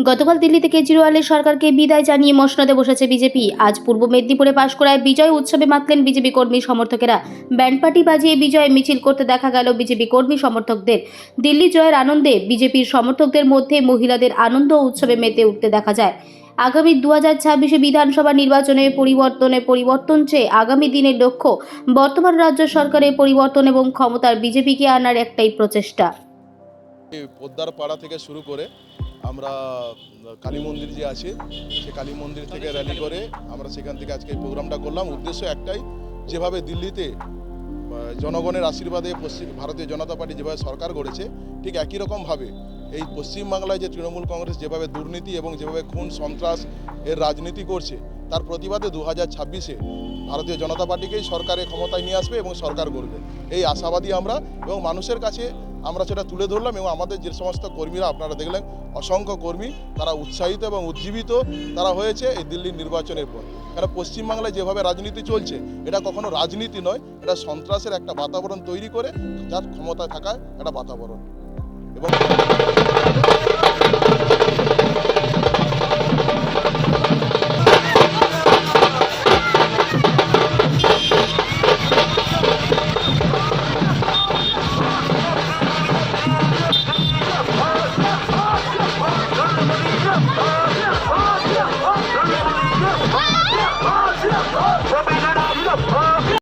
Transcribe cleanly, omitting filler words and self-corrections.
গতকাল দিল্লিতে কেজরিওয়ালের সরকারকে বিদায় জানিয়ে মসনদে বসেছে বিজেপি। আজ পূর্ব মেদিনীপুরে পাঁশকুড়ায় বিজয় উৎসবে মাতলেন বিজেপি কর্মী সমর্থকেরা। ব্যান্ডপার্টি বাজিয়ে বিজয় মিছিল করতে দেখা গেল বিজেপি কর্মী সমর্থকদের। দিল্লি জয়ের আনন্দে বিজেপির সমর্থকদের মধ্যে মহিলাদের আনন্দ উৎসবে মেতে উঠতে দেখা যায়। আগামী 2026 বিধানসভা নির্বাচনে পরিবর্তন চেয়ে আগামী দিনের লক্ষ্য বর্তমান রাজ্য সরকারের পরিবর্তন এবং ক্ষমতার বিজেপিকে আনার একটাই প্রচেষ্টা। পোদ্দার পাড়া থেকে শুরু করে আমরা কালী মন্দির যে আছে সে কালী মন্দির থেকে র্যালি করে আমরা সেখান থেকে আজকে এই প্রোগ্রামটা করলাম। উদ্দেশ্য একটাই, যেভাবে দিল্লিতে জনগণের আশীর্বাদে ভারতীয় জনতা পার্টি যেভাবে সরকার গড়েছে, ঠিক একই রকমভাবে এই পশ্চিমবাংলায় যে তৃণমূল কংগ্রেস যেভাবে দুর্নীতি এবং যেভাবে খুন সন্ত্রাস এর রাজনীতি করছে, তার প্রতিবাদে 2026-এ ভারতীয় জনতা পার্টিকেই সরকারে ক্ষমতায় নিয়ে আসবে এবং সরকার গড়বে, এই আশাবাদী আমরা। এবং মানুষের কাছে আমরা সেটা তুলে ধরলাম এবং আমাদের যে সমস্ত কর্মীরা আপনারা দেখলেন, অসংখ্য কর্মী তারা উৎসাহিত এবং উজ্জীবিত তারা হয়েছে এই দিল্লির নির্বাচনের পর। কারণ পশ্চিমবাংলায় যেভাবে রাজনীতি চলছে, এটা কখনো রাজনীতি নয়, এটা সন্ত্রাসের একটা বাতাবরণ তৈরি করে যার ক্ষমতায় থাকার একটা বাতাবরণ। এবং